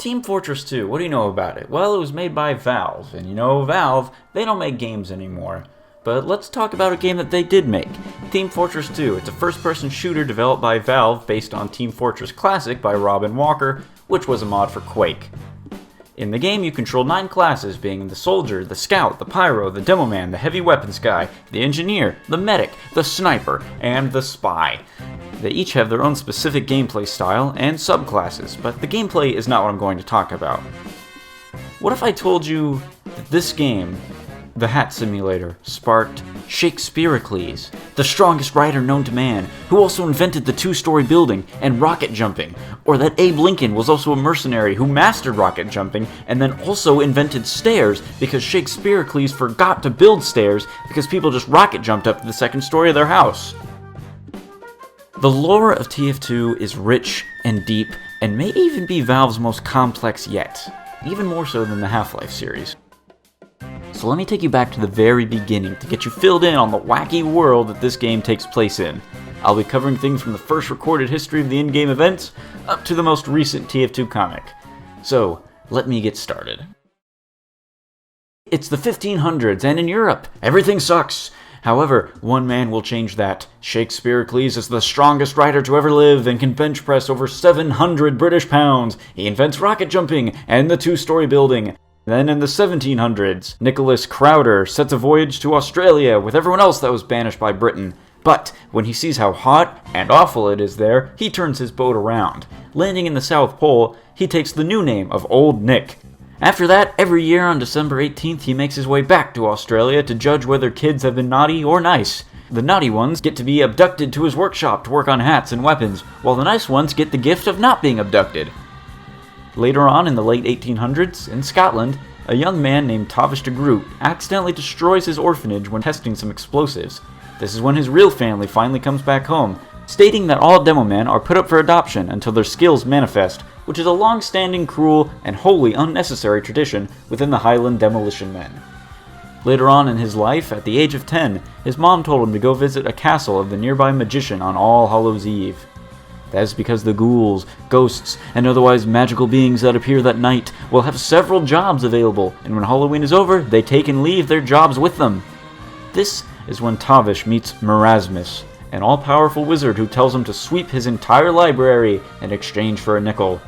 Team Fortress 2, what do you know about it? Well, it was made by Valve, and you know Valve, they don't make games anymore. But let's talk about a game that they did make. Team Fortress 2, it's a first-person shooter developed by Valve based on Team Fortress Classic by Robin Walker, which was a mod for Quake. In the game, you control 9 classes, being the Soldier, the Scout, the Pyro, the Demoman, the Heavy Weapons Guy, the Engineer, the Medic, the Sniper, and the Spy. They each have their own specific gameplay style and subclasses, but the gameplay is not what I'm going to talk about. What if I told you that this game, the Hat Simulator, sparked Shakespearicles, the strongest writer known to man, who also invented the 2-story building and rocket jumping, or that Abe Lincoln was also a mercenary who mastered rocket jumping and then also invented stairs because Shakespearicles forgot to build stairs because people just rocket jumped up to the 2nd story of their house. The lore of TF2 is rich and deep, and may even be Valve's most complex yet, even more so than the Half-Life series. So let me take you back to the very beginning to get you filled in on the wacky world that this game takes place in. I'll be covering things from the first recorded history of the in-game events, up to the most recent TF2 comic. So, let me get started. It's the 1500s, and in Europe, everything sucks. However, one man will change that. Shakespearicles is the strongest writer to ever live and can bench press over 700 British pounds. He invents rocket jumping and the 2-story building. Then in the 1700s, Nicholas Crowder sets a voyage to Australia with everyone else that was banished by Britain. But when he sees how hot and awful it is there, he turns his boat around. Landing in the South Pole, he takes the new name of Old Nick. After that, every year on December 18th, he makes his way back to Australia to judge whether kids have been naughty or nice. The naughty ones get to be abducted to his workshop to work on hats and weapons, while the nice ones get the gift of not being abducted. Later on, in the late 1800s, in Scotland, a young man named Tavish de Groot accidentally destroys his orphanage when testing some explosives. This is when his real family finally comes back home, stating that all Demomen are put up for adoption until their skills manifest, which is a long-standing, cruel, and wholly unnecessary tradition within the Highland Demolition Men. Later on in his life, at the age of 10, his mom told him to go visit a castle of the nearby magician on All Hallows Eve. That is because the ghouls, ghosts, and otherwise magical beings that appear that night will have several jobs available, and when Halloween is over, they take and leave their jobs with them. This is when Tavish meets Merasmus, an all-powerful wizard who tells him to sweep his entire library in exchange for a nickel.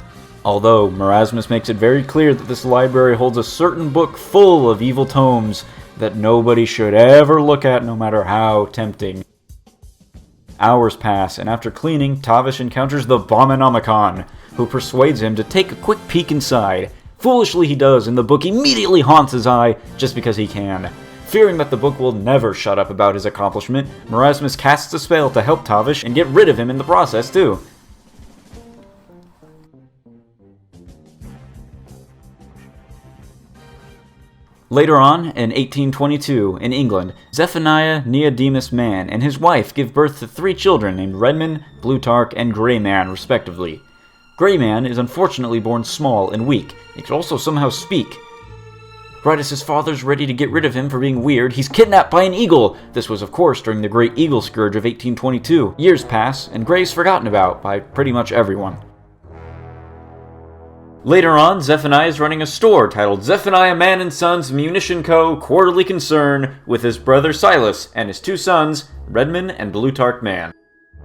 Although Merasmus makes it very clear that this library holds a certain book full of evil tomes that nobody should ever look at no matter how tempting. Hours pass, and after cleaning, Tavish encounters the Abominomicon, who persuades him to take a quick peek inside. Foolishly he does, and the book immediately haunts his eye, just because he can. Fearing that the book will never shut up about his accomplishment, Merasmus casts a spell to help Tavish and get rid of him in the process, too. Later on, in 1822, in England, Zephaniah Neodemus Man and his wife give birth to 3 children named Redman, Blutarch, and Greyman, respectively. Greyman is unfortunately born small and weak. He can also somehow speak. Right as his father's ready to get rid of him for being weird, he's kidnapped by an eagle. This was, of course, during the Great Eagle Scourge of 1822. Years pass, and Grey's forgotten about by pretty much everyone. Later on, Zephaniah is running a store titled Zephaniah Man & Sons Munition Co. Quarterly Concern with his brother Silas and his 2 sons, Redman and Blutarch Man.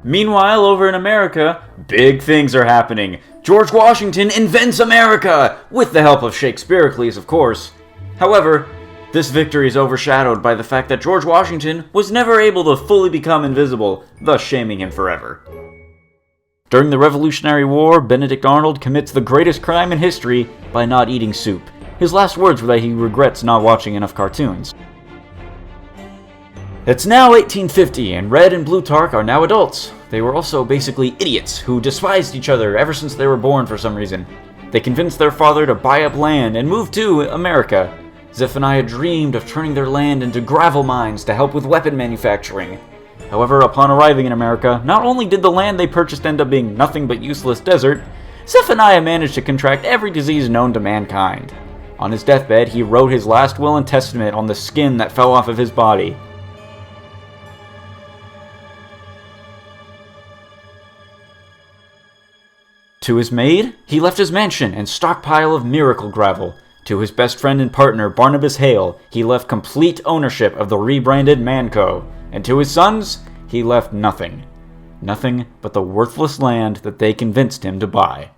Meanwhile, over in America, big things are happening. George Washington invents America! With the help of Shakespearicles, of course. However, this victory is overshadowed by the fact that George Washington was never able to fully become invisible, thus shaming him forever. During the Revolutionary War, Benedict Arnold commits the greatest crime in history by not eating soup. His last words were that he regrets not watching enough cartoons. It's now 1850, and Red and Blutarch are now adults. They were also basically idiots who despised each other ever since they were born for some reason. They convinced their father to buy up land and move to America. Zephaniah dreamed of turning their land into gravel mines to help with weapon manufacturing. However, upon arriving in America, not only did the land they purchased end up being nothing but useless desert, Zephaniah managed to contract every disease known to mankind. On his deathbed, he wrote his last will and testament on the skin that fell off of his body. To his maid, he left his mansion and stockpile of miracle gravel. To his best friend and partner, Barnabas Hale, he left complete ownership of the rebranded Manco. And to his sons, he left nothing. Nothing but the worthless land that they convinced him to buy.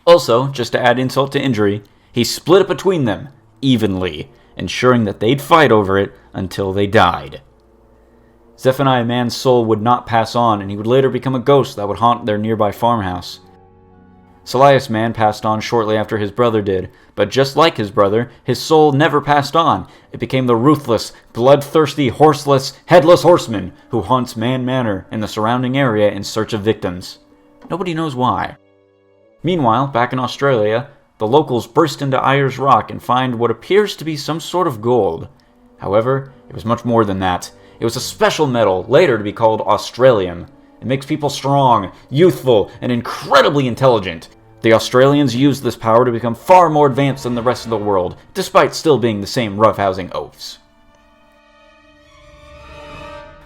Also, just to add insult to injury, he split it between them, evenly, ensuring that they'd fight over it until they died. Zephaniah Man's soul would not pass on, and he would later become a ghost that would haunt their nearby farmhouse. Salias Man passed on shortly after his brother did, but just like his brother, his soul never passed on. It became the ruthless, bloodthirsty, horseless, headless horseman who haunts Man Manor and the surrounding area in search of victims. Nobody knows why. Meanwhile, back in Australia, the locals burst into Ayers Rock and find what appears to be some sort of gold. However, it was much more than that. It was a special metal, later to be called Australium. It makes people strong, youthful, and incredibly intelligent. The Australians used this power to become far more advanced than the rest of the world, despite still being the same roughhousing oafs.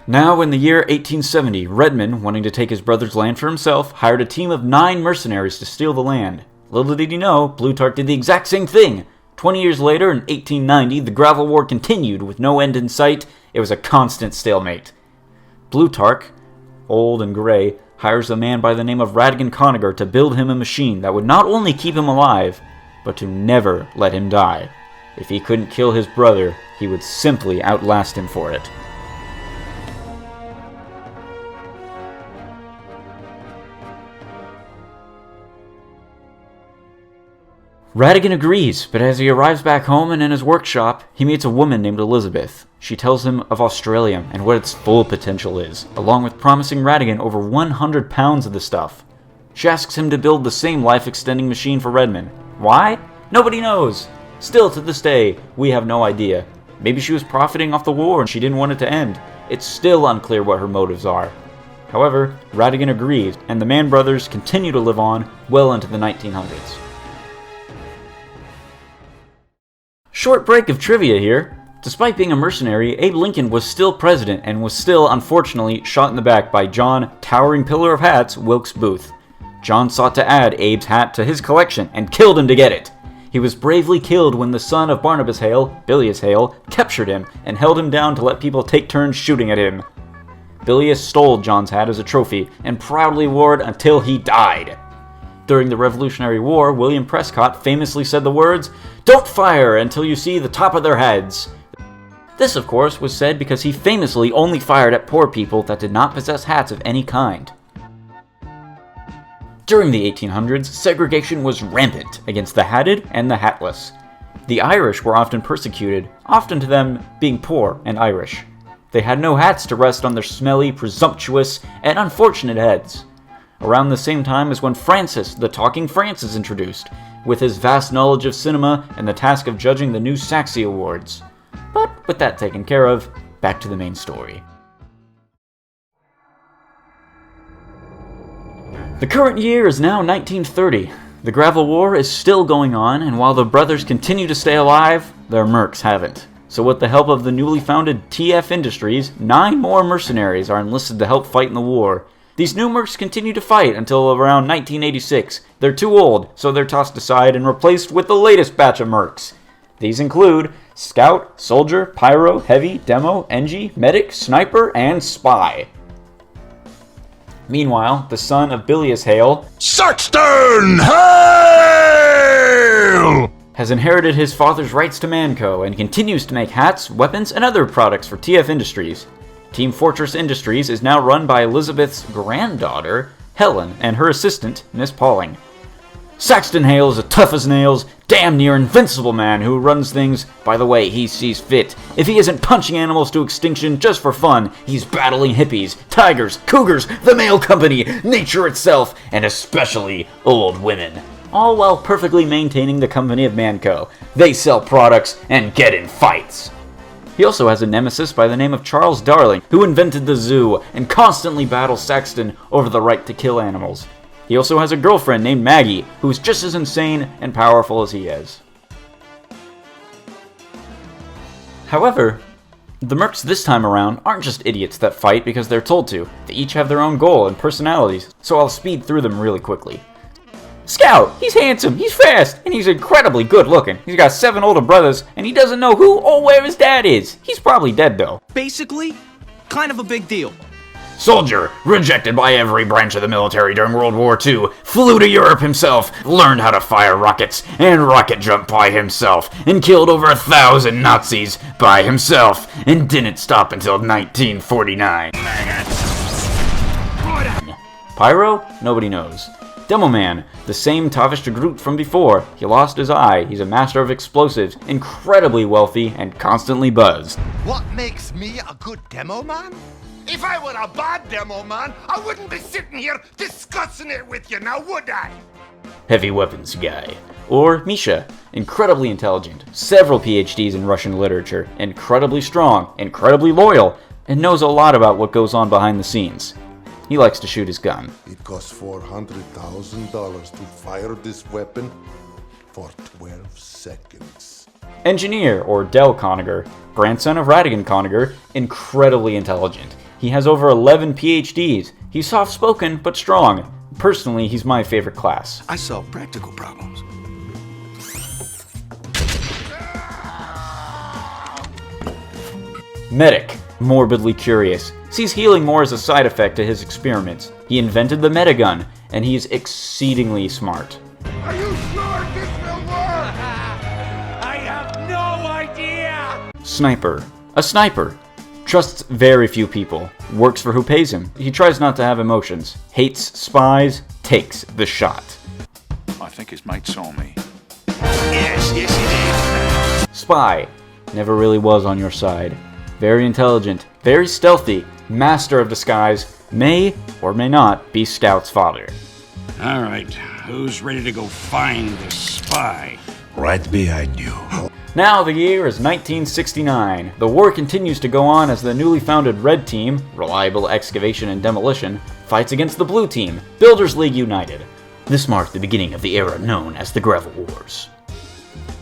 Now, in the year 1870, Redman, wanting to take his brother's land for himself, hired a team of 9 mercenaries to steal the land. Little did he know, Plutarch did the exact same thing. 20 years later, in 1890, the Greville War continued with no end in sight. It was a constant stalemate. Plutarch, old and gray, hires a man by the name of Radigan Coniger to build him a machine that would not only keep him alive, but to never let him die. If he couldn't kill his brother, he would simply outlast him for it. Radigan agrees, but as he arrives back home and in his workshop, he meets a woman named Elizabeth. She tells him of Australium and what its full potential is, along with promising Radigan over 100 pounds of the stuff. She asks him to build the same life-extending machine for Redman. Why? Nobody knows. Still, to this day, we have no idea. Maybe she was profiting off the war and she didn't want it to end. It's still unclear what her motives are. However, Radigan agrees, and the Mann brothers continue to live on well into the 1900s. Short break of trivia here. Despite being a mercenary, Abe Lincoln was still president and was still, unfortunately, shot in the back by John, towering pillar of hats, Wilkes Booth. John sought to add Abe's hat to his collection and killed him to get it. He was bravely killed when the son of Barnabas Hale, Bilious Hale, captured him and held him down to let people take turns shooting at him. Bilious stole John's hat as a trophy and proudly wore it until he died. During the Revolutionary War, William Prescott famously said the words, "Don't fire until you see the top of their heads." This, of course, was said because he famously only fired at poor people that did not possess hats of any kind. During the 1800s, segregation was rampant against the hatted and the hatless. The Irish were often persecuted, often to them being poor and Irish. They had no hats to rest on their smelly, presumptuous, and unfortunate heads. Around the same time is when Francis, the Talking France, is introduced, with his vast knowledge of cinema and the task of judging the new Saxy Awards. But with that taken care of, back to the main story. The current year is now 1930. The Greville War is still going on, and while the brothers continue to stay alive, their mercs haven't. So with the help of the newly founded TF Industries, 9 more mercenaries are enlisted to help fight in the war. These new mercs continue to fight until around 1986. They're too old, so they're tossed aside and replaced with the latest batch of mercs. These include Scout, Soldier, Pyro, Heavy, Demo, NG, Medic, Sniper, and Spy. Meanwhile, the son of Bilious Hale, Saxton Hale, has inherited his father's rights to Manco and continues to make hats, weapons, and other products for TF Industries. Team Fortress Industries is now run by Elizabeth's granddaughter, Helen, and her assistant, Miss Pauling. Saxton Hale is a tough as nails, damn near invincible man who runs things by the way he sees fit. If he isn't punching animals to extinction just for fun, he's battling hippies, tigers, cougars, the mail company, nature itself, and especially old women. All while perfectly maintaining the company of Manco. They sell products and get in fights. He also has a nemesis by the name of Charles Darling, who invented the zoo and constantly battles Saxton over the right to kill animals. He also has a girlfriend named Maggie, who is just as insane and powerful as he is. However, the mercs this time around aren't just idiots that fight because they're told to. They each have their own goal and personalities, so I'll speed through them really quickly. Scout, he's handsome, he's fast, and he's incredibly good looking. He's got 7 older brothers, and he doesn't know who or where his dad is. He's probably dead, though. Basically, kind of a big deal. Soldier, rejected by every branch of the military during World War II, flew to Europe himself, learned how to fire rockets, and rocket jump by himself, and killed over 1,000 Nazis by himself, and didn't stop until 1949. Pyro? Nobody knows. Demo Man, the same Tavish de Groot from before. He lost his eye, he's a master of explosives, incredibly wealthy, and constantly buzzed. What makes me a good demo man? If I were a bad demo man, I wouldn't be sitting here discussing it with you, now would I? Heavy weapons guy. Or Misha, incredibly intelligent, several PhDs in Russian literature, incredibly strong, incredibly loyal, and knows a lot about what goes on behind the scenes. He likes to shoot his gun. It costs $400,000 to fire this weapon for 12 seconds. Engineer, or Del Conager, grandson of Radigan Conager, incredibly intelligent. He has over 11 PhDs. He's soft-spoken, but strong. Personally, he's my favorite class. I solve practical problems. Medic, morbidly curious, sees healing more as a side effect to his experiments. He invented the Medigun, and he's exceedingly smart. Are you sure this will work? I have no idea! Sniper, a sniper. Trusts very few people, works for who pays him. He tries not to have emotions, hates spies, takes the shot. I think his mate saw me. Yes, he did. Spy, never really was on your side. Very intelligent, very stealthy, master of disguise, may or may not be Scout's father. All right, who's ready to go find the spy? Right behind you. Now the year is 1969. The war continues to go on as the newly founded Red Team, Reliable Excavation and Demolition, fights against the Blue Team, Builders League United. This marked the beginning of the era known as the Greville Wars.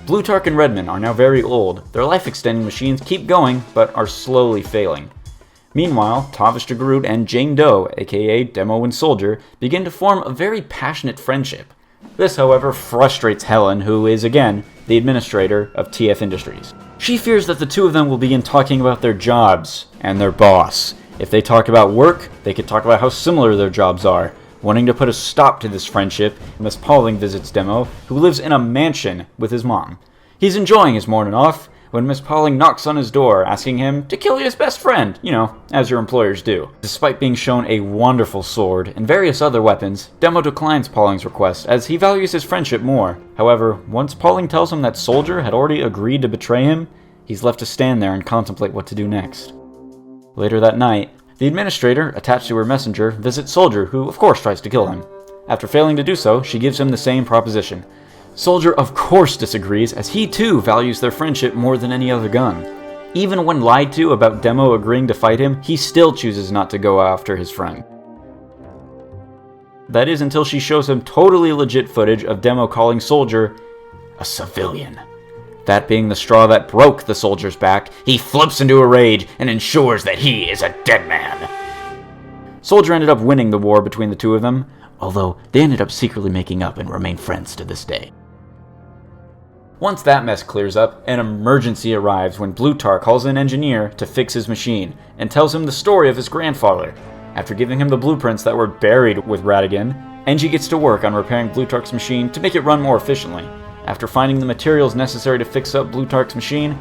Plutarch and Redman are now very old. Their life-extending machines keep going, but are slowly failing. Meanwhile, Tavish de Groot and Jane Doe, aka Demo and Soldier, begin to form a very passionate friendship. This, however, frustrates Helen, who is, again, the administrator of TF Industries. She fears that the two of them will begin talking about their jobs and their boss. If they talk about work, they could talk about how similar their jobs are. Wanting to put a stop to this friendship, Miss Pauling visits Demo, who lives in a mansion with his mom. He's enjoying his morning off when Miss Pauling knocks on his door, asking him to kill his best friend, as your employers do. Despite being shown a wonderful sword and various other weapons, Demo declines Pauling's request as he values his friendship more. However, once Pauling tells him that Soldier had already agreed to betray him, he's left to stand there and contemplate what to do next. Later that night, the administrator, attached to her messenger, visits Soldier, who of course tries to kill him. After failing to do so, she gives him the same proposition. Soldier of course disagrees, as he too values their friendship more than any other gun. Even when lied to about Demo agreeing to fight him, he still chooses not to go after his friend. That is until she shows him totally legit footage of Demo calling Soldier a civilian. That being the straw that broke the Soldier's back, he flips into a rage and ensures that he is a dead man. Soldier ended up winning the war between the two of them, although they ended up secretly making up and remain friends to this day. Once that mess clears up, an emergency arrives when Plutarch calls an engineer to fix his machine and tells him the story of his grandfather. After giving him the blueprints that were buried with Radigan, Engie gets to work on repairing Plutarch's machine to make it run more efficiently. After finding the materials necessary to fix up Plutarch's machine,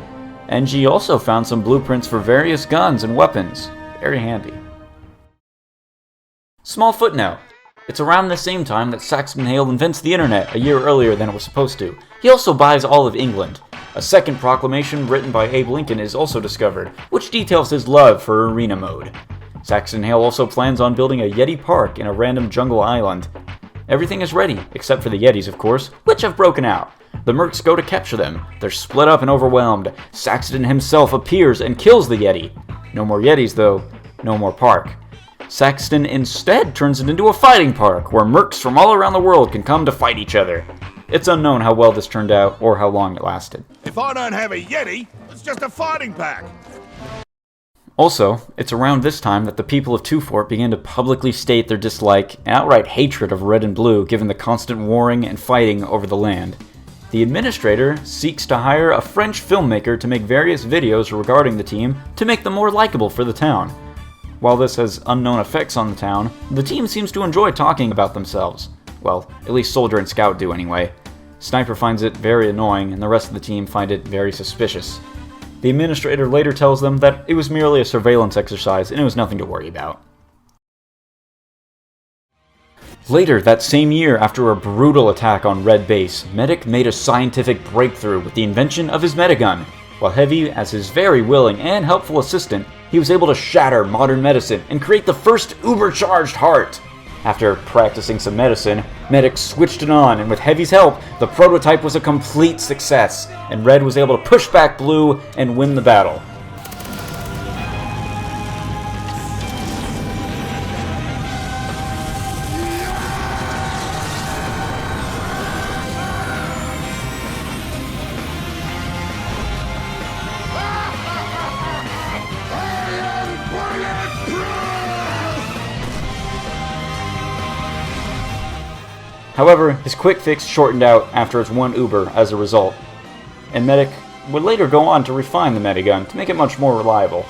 Engie also found some blueprints for various guns and weapons. Very handy. Small footnote. It's around the same time that Saxon Hale invents the internet, a year earlier than it was supposed to. He also buys all of England. A second proclamation written by Abe Lincoln is also discovered, which details his love for arena mode. Saxon Hale also plans on building a Yeti Park in a random jungle island. Everything is ready, except for the Yetis, of course, which have broken out. The Mercs go to capture them. They're split up and overwhelmed. Saxton himself appears and kills the Yeti. No more Yetis, though. No more park. Saxton instead turns it into a fighting park, where Mercs from all around the world can come to fight each other. It's unknown how well this turned out, or how long it lasted. If I don't have a Yeti, it's just a fighting pack. Also, it's around this time that the people of Two Fort begin to publicly state their dislike and outright hatred of Red and Blue given the constant warring and fighting over the land. The administrator seeks to hire a French filmmaker to make various videos regarding the team to make them more likable for the town. While this has unknown effects on the town, the team seems to enjoy talking about themselves. Well, at least Soldier and Scout do anyway. Sniper finds it very annoying, and the rest of the team find it very suspicious. The administrator later tells them that it was merely a surveillance exercise and it was nothing to worry about. Later that same year, after a brutal attack on Red Base, Medic made a scientific breakthrough with the invention of his Medigun. While Heavy, as his very willing and helpful assistant, he was able to shatter modern medicine and create the first uber-charged heart. After practicing some medicine, Medic switched it on, and with Heavy's help, the prototype was a complete success, and Red was able to push back Blue and win the battle. However, his quick fix shortened out after its one Uber as a result, and Medic would later go on to refine the Medigun to make it much more reliable.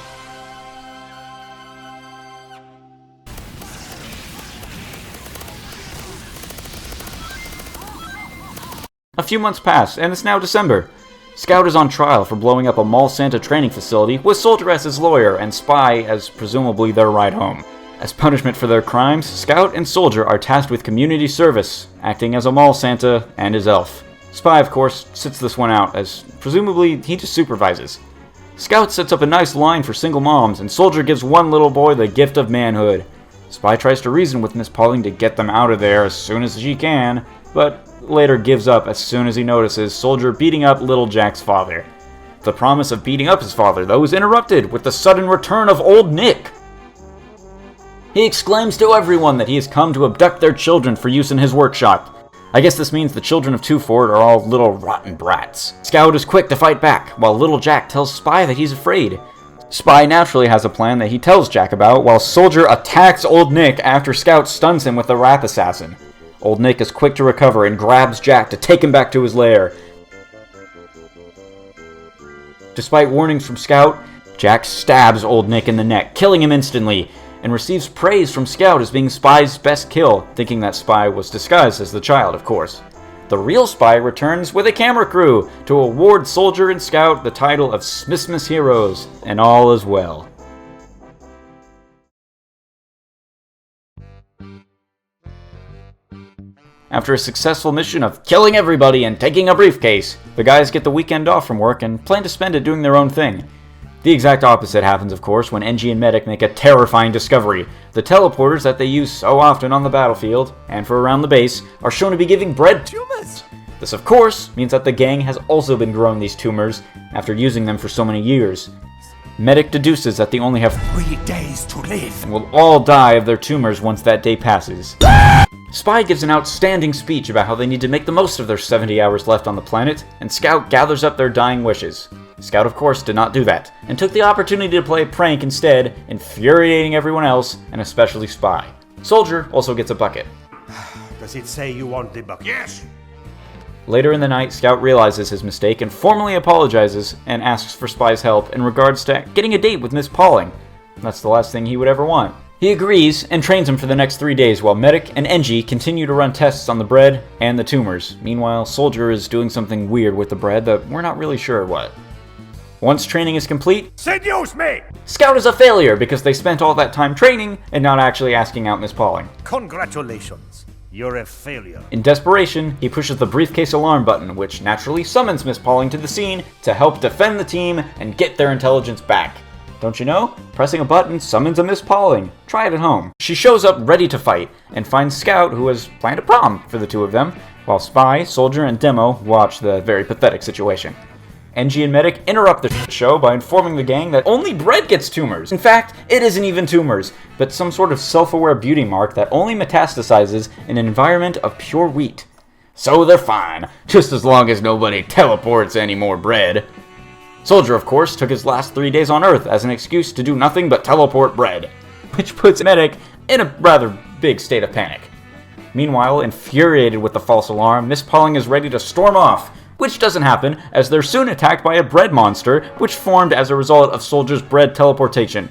A few months pass, and it's now December. Scout is on trial for blowing up a Mall Santa training facility with Soldier as his lawyer and Spy as presumably their ride home. As punishment for their crimes, Scout and Soldier are tasked with community service, acting as a Mall Santa and his elf. Spy, of course, sits this one out, as presumably he just supervises. Scout sets up a nice line for single moms, and Soldier gives one little boy the gift of manhood. Spy tries to reason with Miss Pauling to get them out of there as soon as she can, but later gives up as soon as he notices Soldier beating up little Jack's father. The promise of beating up his father, though, is interrupted with the sudden return of Old Nick. He exclaims to everyone that he has come to abduct their children for use in his workshop. I guess this means the children of Two Fort are all little rotten brats. Scout is quick to fight back, while little Jack tells Spy that he's afraid. Spy naturally has a plan that he tells Jack about, while Soldier attacks Old Nick after Scout stuns him with the Wrath Assassin. Old Nick is quick to recover and grabs Jack to take him back to his lair. Despite warnings from Scout, Jack stabs Old Nick in the neck, killing him instantly, and receives praise from Scout as being Spy's best kill, thinking that Spy was disguised as the child, of course. The real Spy returns with a camera crew to award Soldier and Scout the title of Smithmas Heroes, and all is well. After a successful mission of killing everybody and taking a briefcase, the guys get the weekend off from work and plan to spend it doing their own thing. The exact opposite happens, of course, when NG and Medic make a terrifying discovery. The teleporters that they use so often on the battlefield, and for around the base, are shown to be giving bred tumors. This, of course, means that the gang has also been growing these tumors after using them for so many years. Medic deduces that they only have 3 days to live. and will all die of their tumors once that day passes. Spy gives an outstanding speech about how they need to make the most of their 70 hours left on the planet, and Scout gathers up their dying wishes. Scout, of course, did not do that, and took the opportunity to play a prank instead, infuriating everyone else, and especially Spy. Soldier also gets a bucket. Does it say you want the bucket? Yes. Later in the night, Scout realizes his mistake and formally apologizes and asks for Spy's help in regards to getting a date with Miss Pauling. That's the last thing he would ever want. He agrees and trains him for the next 3 days while Medic and NG continue to run tests on the bread and the tumors. Meanwhile, Soldier is doing something weird with the bread that we're not really sure what. Once training is complete, Seduce me! Scout is a failure because they spent all that time training and not actually asking out Miss Pauling. Congratulations. You're a failure. In desperation, he pushes the briefcase alarm button, which naturally summons Miss Pauling to the scene to help defend the team and get their intelligence back. Don't you know? Pressing a button summons a Miss Pauling. Try it at home. She shows up ready to fight and finds Scout, who has planned a prom for the two of them, while Spy, Soldier, and Demo watch the very pathetic situation. NG and Medic interrupt the show by informing the gang that only bread gets tumors. In fact, it isn't even tumors, but some sort of self-aware beauty mark that only metastasizes in an environment of pure wheat. So they're fine, just as long as nobody teleports any more bread. Soldier, of course, took his last 3 days on Earth as an excuse to do nothing but teleport bread, which puts Medic in a rather big state of panic. Meanwhile, infuriated with the false alarm, Miss Pauling is ready to storm off, which doesn't happen as they're soon attacked by a bread monster, which formed as a result of Soldier's bread teleportation.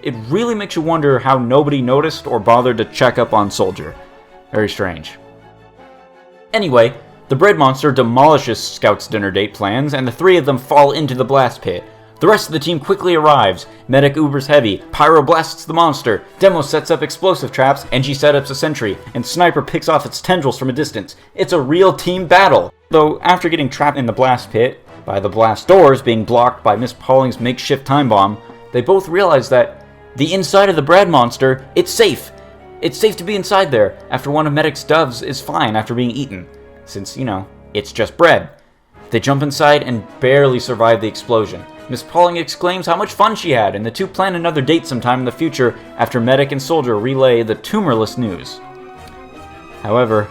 It really makes you wonder how nobody noticed or bothered to check up on Soldier. Very strange. Anyway, the bread monster demolishes Scout's dinner date plans, and the three of them fall into the blast pit. The rest of the team quickly arrives. Medic Ubers heavy, Pyro blasts the monster, Demo sets up explosive traps, Engie sets up a sentry, and Sniper picks off its tendrils from a distance. It's a real team battle! Though, after getting trapped in the blast pit, by the blast doors being blocked by Miss Pauling's makeshift time bomb, they both realize that the inside of the bread monster, it's safe! It's safe to be inside there, after one of Medic's doves is fine after being eaten. Since, it's just bread. They jump inside and barely survive the explosion. Miss Pauling exclaims how much fun she had, and the two plan another date sometime in the future after Medic and Soldier relay the tumorless news. However,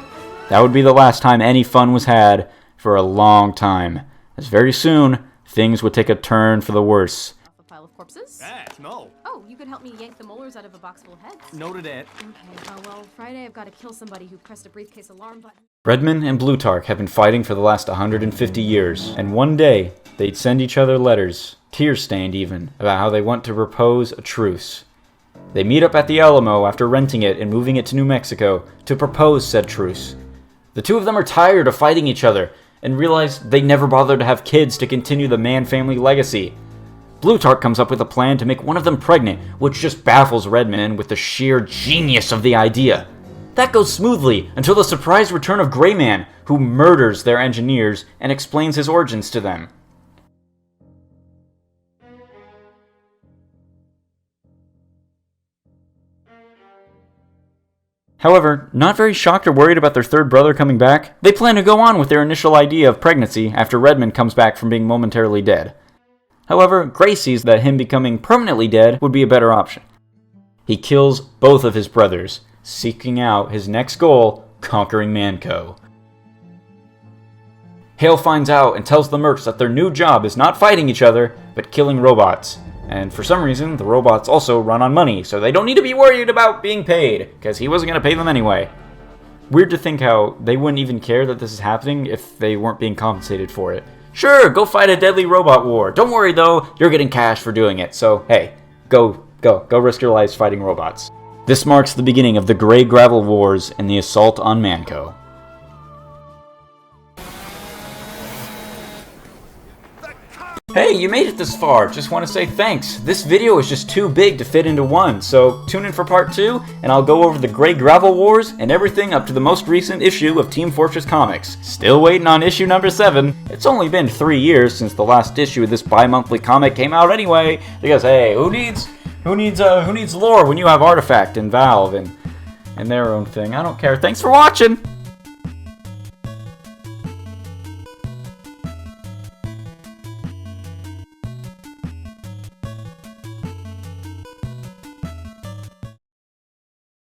that would be the last time any fun was had for a long time, as very soon, things would take a turn for the worse. A pile of corpses? No. Oh, you could help me yank the molars out of a box full of heads. Noted it. Okay, well, Friday I've got to kill somebody who pressed a briefcase alarm button. Redman and Blutarch have been fighting for the last 150 years, and one day, they'd send each other letters, tear-stained even, about how they want to propose a truce. They meet up at the Alamo after renting it and moving it to New Mexico to propose said truce. The two of them are tired of fighting each other, and realize they never bothered to have kids to continue the Mann family legacy. Blutarch comes up with a plan to make one of them pregnant, which just baffles Redman with the sheer genius of the idea. That goes smoothly until the surprise return of Greyman, who murders their engineers and explains his origins to them. However, not very shocked or worried about their third brother coming back, they plan to go on with their initial idea of pregnancy after Redman comes back from being momentarily dead. However, Gray sees that him becoming permanently dead would be a better option. He kills both of his brothers, seeking out his next goal, conquering Manco. Hale finds out and tells the Mercs that their new job is not fighting each other, but killing robots. And for some reason, the robots also run on money, so they don't need to be worried about being paid, because he wasn't going to pay them anyway. Weird to think how they wouldn't even care that this is happening if they weren't being compensated for it. Sure, go fight a deadly robot war. Don't worry though, you're getting cash for doing it, so hey, go risk your lives fighting robots. This marks the beginning of the Greville Wars and the assault on Manco. Hey, you made it this far. Just want to say thanks. This video is just too big to fit into one, so tune in for part 2, and I'll go over the Greville Wars and everything up to the most recent issue of Team Fortress Comics. Still waiting on issue number 7. It's only been 3 years since the last issue of this bi-monthly comic came out anyway, because hey, who needs lore when you have Artifact and Valve and their own thing? I don't care. Thanks for watching!